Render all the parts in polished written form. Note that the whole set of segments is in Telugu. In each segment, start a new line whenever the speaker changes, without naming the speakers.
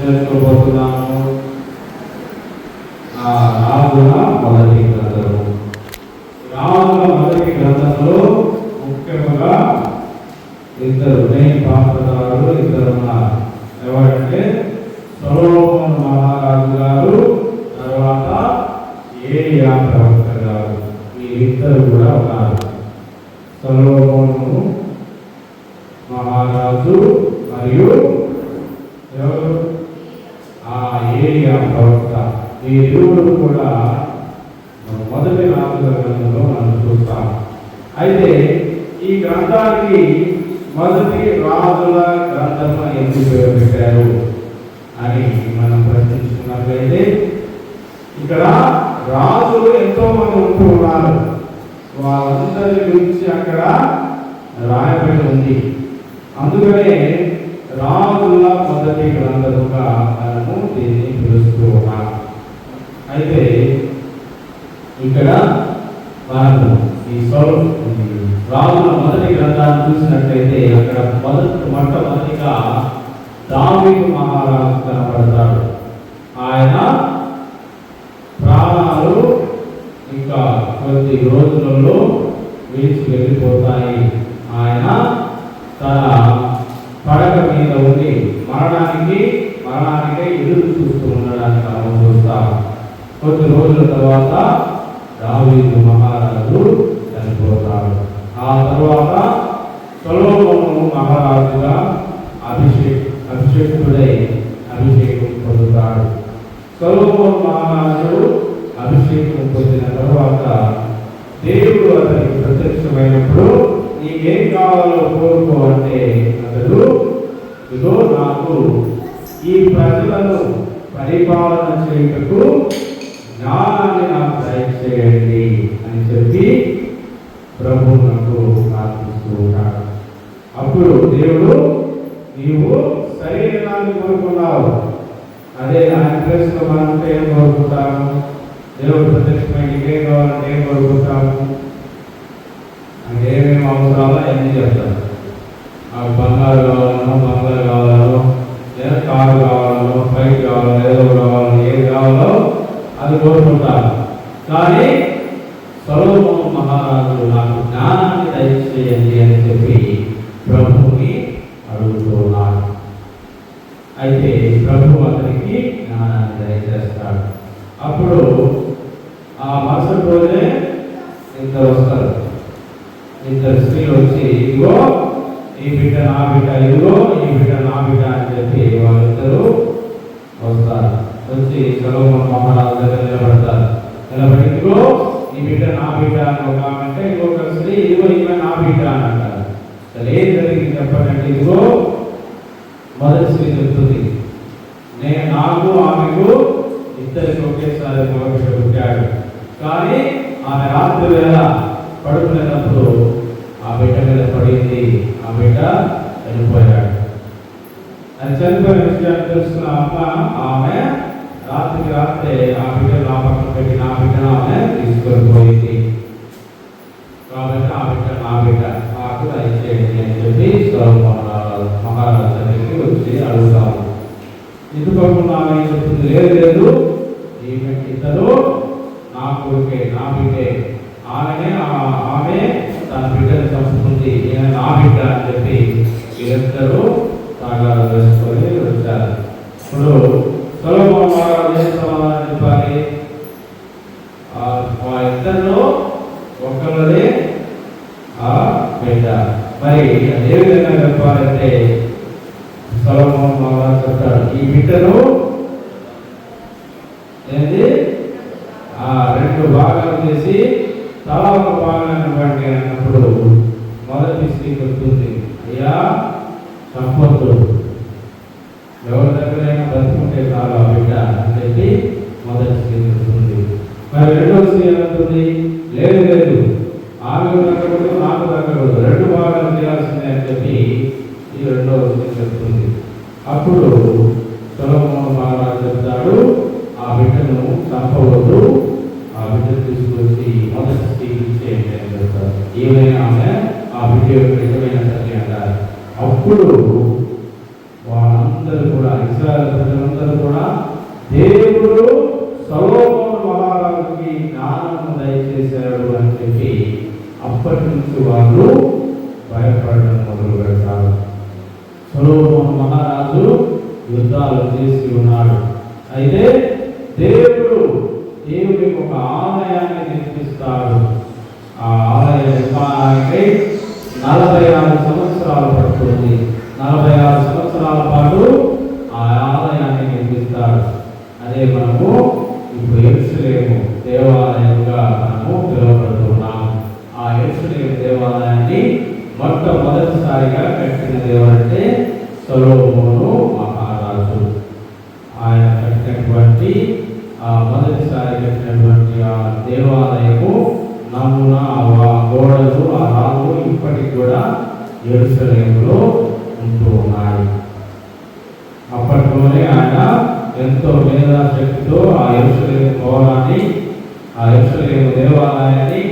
చేసుకోబోతున్నాము. రాజుల మొదటి గ్రంథము. రాజుల మొదటి గ్రంథంలో ముఖ్యంగా ఇద్దరు మెయిన్ పాత్రధారులు ఇద్దరు ఉన్నారు. ఎవరంటే సొలొమోను మహారాజు గారు, తర్వాత ఏలియా ప్రవక్త గారు. వీరిద్దరు కూడా ఉన్నారు. సొలొమోను మహారాజు మరియు ఎవరు? ఏలియా ప్రవక్త. ఈ ఇరువురు కూడా మొదటి రాజుల గ్రంథంలో మనం చూస్తాం. అయితే ఈ గ్రంథానికి మొదటి రాజుల గ్రంథం ఎందుకు పేరు పెట్టారు అని మనం ప్రశ్నించుకున్నట్లయితే, ఇక్కడ రాజులు ఎంతో మంది ఉంటూ ఉన్నారు. వాళ్ళందరి గురించి అక్కడ రాయబడి ఉంది. అందుకనే రాజుల మొదటి గ్రంథముగా మనము దీన్ని పిలుస్తూ ఉన్నాం. అయితే ఇక్కడ మనము ఈ రాజుల మొదటి గ్రంథాన్ని చూసినట్లయితే అక్కడ మొట్టమొదటిగా దావీదు మహారాజు కనపడతాడు. ఆయన ప్రాణాలు ఇంకా కొద్ది రోజులలో విడిచి వెళ్ళిపోతాయి. ఆయన తన పడక మీద ఉండి మరణానికే ఎదురు చూస్తూ ఉండడానికి మనం చూస్తాం. కొద్ది రోజుల తర్వాత దావీదు మహారాజు చనిపోతాడు. ఆ తర్వాత సొలొమోను మహారాజుగా అభిషేకుడై అభిషేకం పొందుతాడు. సొలొమోను మహారాజు అభిషేకం పొందిన తర్వాత దేవుడు అతనికి ప్రత్యక్షమైనప్పుడు నీకేం కావాలో కోరుకో అంటే అతడు, ఇదో నాకు ఈ ప్రజలను పరిపాలన చేయుటకు జ్ఞానాన్ని నాకు దయచేయండి అని చెప్పి ప్రభువునకు ప్రార్థిస్తూ ఉంటాడు. అప్పుడు దేవుడు, నీవు శరీరాన్ని కోరుకున్నావు, అదే ఆయన ప్లేస్లో మనం ఏం కోరుకుంటాము? దేవుడు ప్రత్యక్షమైన ఏం కావాలంటే ఏం కోరుకుంటాము? అంటే ఏమేమి అవసరాలో అన్నీ చెప్తారు. నాకు బంగారు కావాలనో లేదా కారు కావాలనో బైక్ కావాలో ఏదో కావాలో ఏది కావాలో అది కోరుకుంటారు. కానీ సొలొమోను మహారాజు నాకు జ్ఞానాన్ని దయచేయండి అని చెప్పి ప్రభువుని అడుగుతున్నాడు. అయితే ప్రభు అతనికి జ్ఞానాన్ని దయచేస్తాడు. అప్పుడు ఆ మరుసటి రోజే ఇద్దరు వస్తారు. ఇద్దరు స్త్రీలు వచ్చి, ఇదిగో ఈ బిడ్డ నా బిడ్డ, ఇదిగో ఈ బిడ్డ నా బిడ్డ అని చెప్పి వాళ్ళిద్దరూ వస్తారు. వచ్చి సొలొమోను మహారాజు దగ్గర నిలబడతారు. నిలబడి, ఇదిగో ఈ బిడ్డ నా బిడ్డ అని ఒక ఆమె అంటే, ఇంకొక స్త్రీ ఇదిగో ఈమె నా బిడ్డ అని అంటారు. అసలు ఏం జరిగింది చెప్పండి. ఇదిగో మొదటి స్త్రీ చెప్తుంది, నాకు ఆమెకు ఇద్దరికి ఒకేసారి మగబిడ్డ పుట్టాడు. కానీ ఆమె రాత్రి వేళ పడుకునేటప్పుడు ఆ బిడ్డ మీద పడింది. ఆ బిడ్డ చనిపోయాడు. అది చనిపోయిన విషయాన్ని తెలుసుకున్న అమ్మ ఆమె రాత్రికి రాత్రే ఆ బిడ్డను నా పక్కన పెట్టి నా బిడ్డను ఆమె తీసుకొని పోయింది. కాబట్టి ఆ బిడ్డ నా బిడ్డ, నాకు దయచేయండి అని చెప్పి సొలొమోను మహారాజు దగ్గరికి వచ్చి అడుగుతాము. ఎందుకోకుండా ఆమె చెప్తుంది, లేదు ఈమె ఇద్దరు నా కొడుకే, నా బిడ్డే, ఆమె తన బిడ్డను చంపుతుంది, ఈయన నా బిడ్డ అని చెప్పి వీరిద్దరూ తాగాలు వేసుకొని వచ్చారు. ఇప్పుడు సొలొమోను మహారాజు ఏం సమాధానం చెప్పాలి? ఆ ఇద్దరిలో ఒకరిదే ఆ బిడ్డ. మరి అదే విధంగా చెప్పాలంటే సొలొమోను మహారాజు చెప్తాడు, ఈ బిడ్డను ఏంటి రెండు భాగాలు చేసి తలా ఒక భాగాన్ని ఇవ్వండి అన్నప్పుడు మొదటి స్త్రీ వస్తుంది, అయ్యా సంపత్తు ఎవరి దగ్గరైనా బతుకుంటే చాలు ఆ బిడ్డ అని చెప్పి మొదటి స్త్రీ వస్తుంది. మరి రెండవ స్త్రీ ఏమంటుంది, లేదు ఆమె దక్కకూడదు, నాకు దక్కకూడదు, రెండు భాగాలు చేయాల్సిందే అని చెప్పి ఈ రెండవ స్త్రీ చెప్తుంది. అప్పుడు సొలొమోను మహారాజు చెప్తాడు, ఆ బిడ్డను చంపవద్దు, ఆ బిడ్డను తీసుకొచ్చి మొదటి స్త్రీకి ఇచ్చేయండి అని చెప్తారు. ఏమైనా ఆమె ఆ బిడ్డ యొక్క నిజమైన తల్లి అంటారు. అప్పుడు వాళ్ళందరూ కూడా ఇస్రాయేల్ అప్పటి నుంచి వాళ్ళు భయపడడం మొదలు పెడతారు. సొలొమోను మహారాజు యుద్ధాలు చేసి ఉన్నాడు. అయితే దేవుడికి ఒక ఆలయాన్ని నిర్మిస్తాడు. ఆ ఆలయ నిర్మాణానికి 46 సంవత్సరాలు పడుతుంది. 46 సంవత్సరాల పాటు ఆ ఆలయాన్ని నిర్మిస్తాడు. అదే మనము ఇప్పుడు యెరూషలేము దేవాలయంగా మనము పిలువబడుతున్నాం. ఆ యెరూషలేము దేవాలయాన్ని మొట్టమొదటిసారిగా కట్టిన దేవుడంటే సొలొమోను మహారాజు. ఆయన కట్టినటువంటి మొదటిసారి కట్టినటువంటి ఆ దేవాలయము నమూనా, ఆ గోడలు, ఆ రాళ్ళు ఇప్పటికి కూడా యెరూషలేములో ఉంటూ ఉన్నాయి. అప్పట్లోనే ఆయన ఎంతో మేధాశక్తితో ఆ యెరూషలేము భవనాన్ని, ఆ యెరూషలేము దేవాలయాన్ని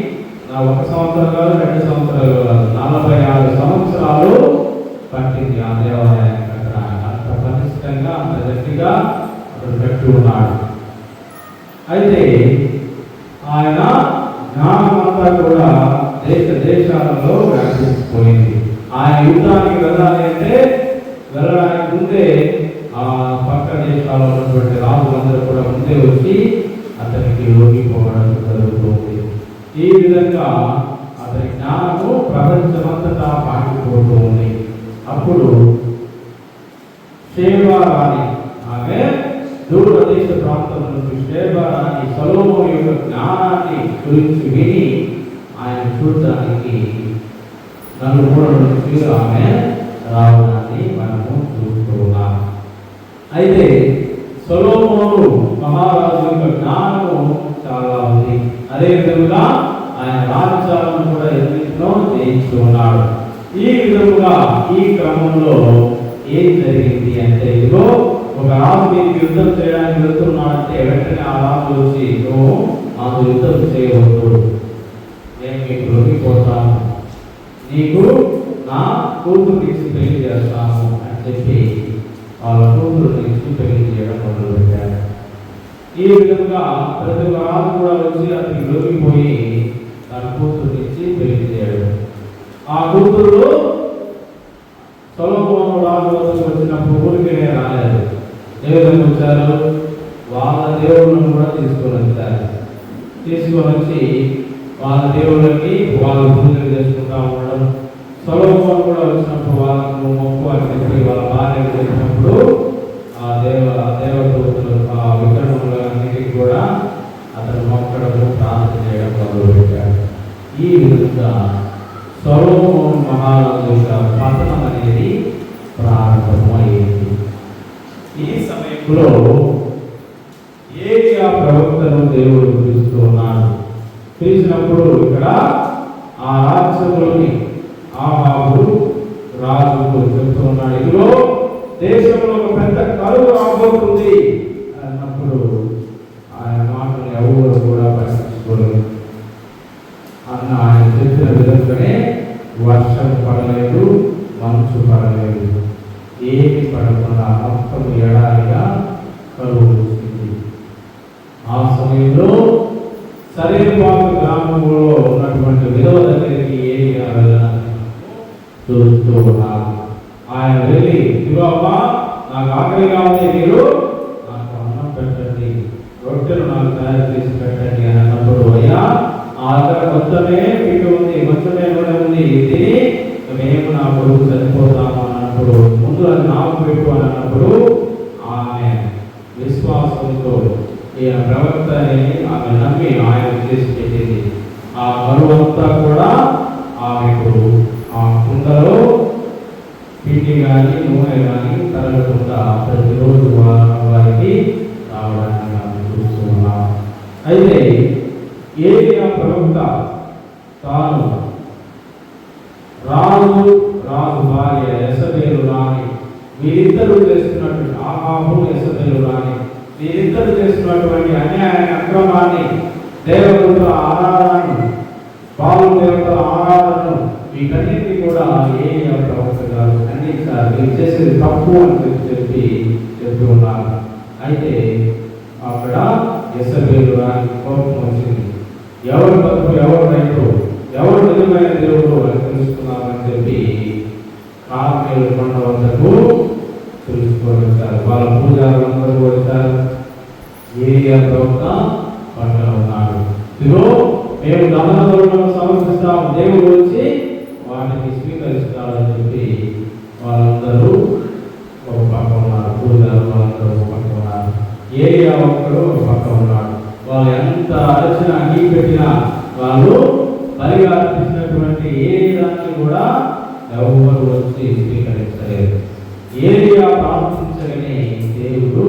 1 సంవత్సరం కాదు, 2 సంవత్సరాలు కాదు, 46 సంవత్సరాలు పట్టింది ఆ దేవాలయాన్ని కట్టడానికి. అంత పటిష్టంగా, అంత గట్టిగా అతడు కట్టి ఉన్నాడు. అయితే ఆయన జ్ఞానమంతా కూడా దేశాలలో వ్యాపించిపోయింది. ఆయన యుద్ధానికి వెళ్ళడానికి ముందే ఆ పక్క దేశాల్లో ఉన్నటువంటి రాజులందరూ కూడా ముందే వచ్చి అతనికి లొంగిపోవడం జరుగుతుంది. ఈ విధంగా అతని జ్ఞానము ప్రపంచమంతటా పాకిపోతూ ఉంది. అప్పుడు షేబా రాణి, ఆమె దూరదేశ ప్రాంతం నుంచి షేబా రాణి సొలొమోను యొక్క జ్ఞానాన్ని గురించి విని ఆయన చూడడానికి నలుమూల నుంచి ఆమె రావడాన్ని మనము చూస్తూ ఉన్నాం. అయితే సొలొమోను మహారాజు యొక్క జ్ఞానము చాలా ఉంది. అదేవిధంగా ఆయన రాజ్యాలను కూడా ఎన్నింటినో జయించి ఉన్నాడు. ఈ విధముగా ఈ క్రమంలో ఏం జరిగింది అంటే, ఇదిగో ఒక రాజు మీకు యుద్ధం చేయడానికి వెళ్తున్నాడంటే వెంటనే ఆ రాజు వచ్చి, నువ్వు మాకు యుద్ధం చేయవద్దు, నేను మీకు లొంగిపోతాను, నీకు నా కూతురు ఇచ్చి పెళ్లి చేస్తాను అని చెప్పి వాళ్ళ కూతురు ఇచ్చి పెళ్లి చేయడం మొదలుపెట్టారు. ఈ విధంగా ప్రతి రాజు కూడా వచ్చి అతనికి లొంగిపోయి తన కూతురు ఇచ్చి పెళ్లి చేయడం. ఆ కూతురు సొలొమోను రాజు వద్దకు వచ్చినప్పుడు ఊరికే రాలేదు. ఏ విధంగా వచ్చారు? వాళ్ళ దేవుళ్ళను కూడా తీసుకొని వచ్చారు. తీసుకొని వచ్చి వాళ్ళ దేవుళ్ళకి వాళ్ళు పూజలు చేసుకుంటా ఉండడం. సొలొమోను కూడా వచ్చినప్పుడు వాళ్ళకు మొక్కు అని చెప్పి వాళ్ళ భార్యలు చేసినప్పుడు ఆ దేవదూతలు ఆ విగ్రహములన్నిటికీ కూడా అతను మొక్కడము, ప్రార్థన చేయడం మొదలుపెట్టాడు. ఈ విధంగా సొలొమోను మహారాజు యొక్క పతనం అనేది ప్రారంభమైంది. ఈ సమయంలో ఏలియా ప్రవక్తను దేవుడు పిలుస్తూ ఉన్నాడు. పిలిచినప్పుడు ఇక్కడ ఆ రాజ్యంలోని ఆహాబు రాజుకు చెప్తూ ఉన్నాడు, ఇదిగో దేశంలో ఒక పెద్ద కరువు రాబోతుంది అన్నప్పుడు ఆయన మాటలు ఎవరు కూడా పట్టించుకోలేదు. అన్న ఆయన చెప్పిన విధంగానే వర్షం పడలేదు, మంచు పడలేదు, ఏమి పడకుండా మొత్తం ఎడారిగా కరువు వచ్చింది. ఆ సమయంలో సరేపాకు గ్రామంలో ఉన్నటువంటి విధవ దగ్గరికి ఏలియా వెళ్ళడానికి చూస్తూ ఉన్నారు. ఆయన వెళ్ళి, ఇదిగో అమ్మా, నాకు ఆకలిగా ఉంది, మీరు నాకు అన్నం పెట్టండి, రొట్టెలు నాకు తయారు చేసి పెట్టండి అని అన్నప్పుడు, అయ్యా ఆ దగ్గర కొంచెమే పిండి ఉంది, కొంచెమే నూనె ఉంది, తిని మేము నా కొడుకు చనిపోతాము అన్నప్పుడు ముందు అది నాకు పెట్టు అని అన్నప్పుడు ఆమె విశ్వాసంతో ఈయన ప్రవక్తని ఆమె నమ్మి ఆయన చేసి పెట్టింది. ఆ కరువంతా కూడా ఆమెకు ఆ కుండలో పిండి కానీ నూనె కానీ తరగకుండా ప్రతిరోజు వారికి రావడానికి ఆమె చూస్తూ ఉన్నాం. అయితే ఏలియా ప్రవక్త తాను రాజు భార్య యెజబెలు రాణి వీరిద్దరూ చేస్తున్నటువంటి ఆహాబు యెజబెలు రాణి వీరిద్దరూ చేస్తున్నటువంటి అన్యాయాన్ని, అక్రమాన్ని, దేవతల ఆరాధనను, బాలు దేవతల ఆరాధనను వీటన్నిటినీ కూడా ఏలియా ప్రవక్త గారు ఖండించారు. వీరు చేసేది తప్పు అని చెప్తూ ఉన్నారు. అయితే అక్కడ యెజబెలు రాణి కోపం వచ్చింది. ఎవరు తప్పు ఎవరు రైతు, ఎవరు నిజమైన దేవుడు అని తెలుసుకున్నామని చెప్పి కార్మేలు కొండ వద్దకు తెలుసుకొని వచ్చారు. వాళ్ళ పూజారులందరూ వచ్చారు. ఏలియా ప్రవక్త పక్కన ఉన్నాడు. ఇదిగో మేము దహన బలులను సమర్పిస్తాం, దేవుడు వచ్చి వాటిని స్వీకరిస్తాడని చెప్పి వాళ్ళందరూ ఒక పక్క ఉన్నారు. పూజారులు వాళ్ళందరూ ఒక పక్క ఉన్నారు. ఏలియా ఒక్కడు ఒక పక్క ఉన్నాడు. వాళ్ళు ఎంత అరచిన అగ్గి పెట్టినా వాళ్ళు బలిగా అర్పించినటువంటి ఏ దాన్ని కూడా ఎవరు వచ్చి స్వీకరించలేదు. ఏలియా ప్రార్థించగానే దేవుడు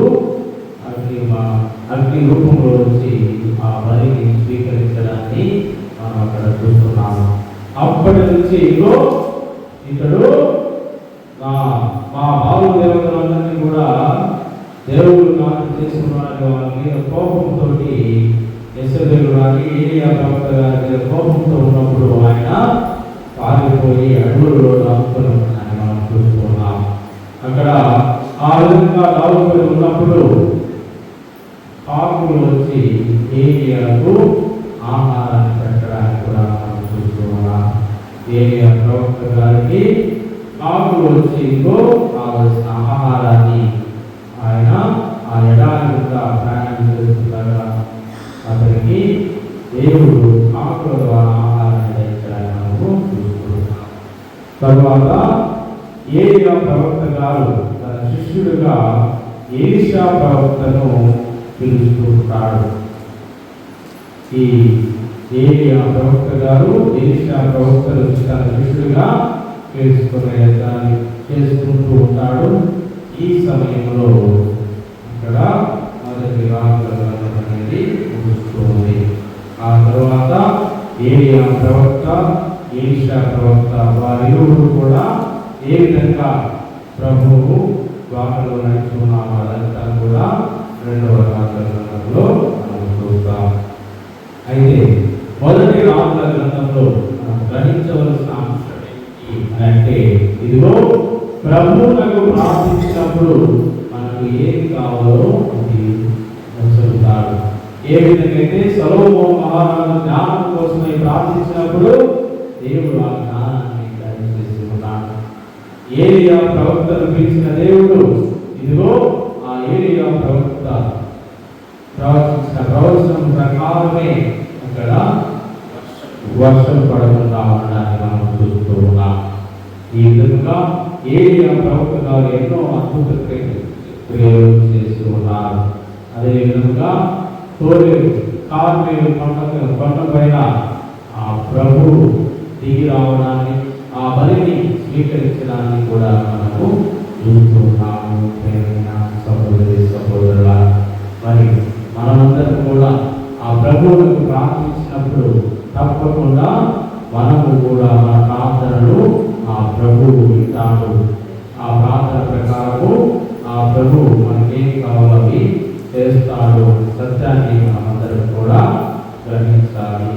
అగ్ని రూపంలో వచ్చి ఆ బలిని స్వీకరించడాన్ని మనం అక్కడ చూస్తున్నాము. అప్పటి నుంచి ఇతడు మా బాలు దేవతలందరినీ కూడా దేవుడు నాకు చేసుకున్నాడు వాళ్ళ మీద కోపంతో యెజబెలు గారి ఏలియా ప్రవక్త గారి మీద కోపంతో ఉన్నప్పుడు ఆయన పారిపోయి అడవుల్లో దాక్కుని ఉన్నాయని మనం చూస్తున్నాం. అక్కడ ఆ విధంగా దాక్కుని ఉన్నప్పుడు కాకులు వచ్చి ఏలియాకు ఆహారాన్ని పెట్టడానికి కూడా మనం చూస్తూ ఉన్నాం. ఏలియా ప్రవక్త గారికి కాకులు వచ్చి కావలసిన ఆహారాన్ని ఆయన ఆ ఎడారి గుండా ప్రయాణం చేస్తుండగా అతనికి దేవుడు కాకుల ద్వారా ఆహారాన్ని దంచడానికి మనము చూస్తున్నాం. తరువాత ఏలియా ప్రవక్త గారు తన శిష్యుడిగా ఎలీషా ప్రవక్తను పిలుస్తుంటాడు. ఈ ఏలియా ప్రవక్త గారు ఎలీషా ప్రవక్తను తన శిష్యుడిగా చేసుకుంటూ ఉంటాడు. ఈ సమయంలో ఇక్కడ మొదటి రాజుల గ్రంథం అనేది ముగుస్తుంది. ఆ తర్వాత ఏలియా ప్రవక్త ఎలీషా ప్రవక్త వారిరువురు కూడా ఏ విధంగా ప్రభువు వాటిలో నడుచుకున్నాము అదంతా కూడా రెండవ రాజుల గ్రంథంలో మనం చూస్తాం. అయితే మొదటి రాజుల గ్రంథంలో మనం గ్రహించవలసిన అంశం అంటే ఇదిగో ప్రభువునకు ప్రార్థించినప్పుడు మనకు ఏది కావాలో అది చెబుతాడు. ఏ విధంగా అయితే సొలొమోను మహారాజు జ్ఞానం కోసమై ప్రార్థించినప్పుడు దేవుడు ఆ జ్ఞానాన్ని దయచేసి ఉన్నాడు. ఏలియా ప్రవక్తను పిలిచిన దేవుడు ఇదిగో ఆ ఏలియా ప్రవక్త ప్రవచించిన ప్రవచనం ప్రకారమే అక్కడ వర్షం పడకుండా ఉండడానికి మనం చూస్తూ ఉన్నాం. ఈ విధంగా ఏలియా ప్రవక్త గారు ఎన్నో అద్భుత క్రియలు చేస్తూ ఉన్నారు. అదేవిధంగా కార్మేలు కొండ పైన ఆ ప్రభు దిగి రావడాన్ని ఆ బలిని స్వీకరించడాన్ని కూడా మనము చూస్తూ ఉన్నాము. సహోదరి సహోదరుల మరి మనమందరం కూడా ఆ ప్రభువులకు ప్రార్థించినప్పుడు తప్పకుండా మనము కూడా మన ప్రార్థనలు ఆ ప్రభువు వింటాడు. ఆ ప్రార్థన ప్రకారము ఆ ప్రభువు మనకేం కావాలని చేస్తాడు. సత్యాన్ని మనమందరం కూడా గ్రహించాలి.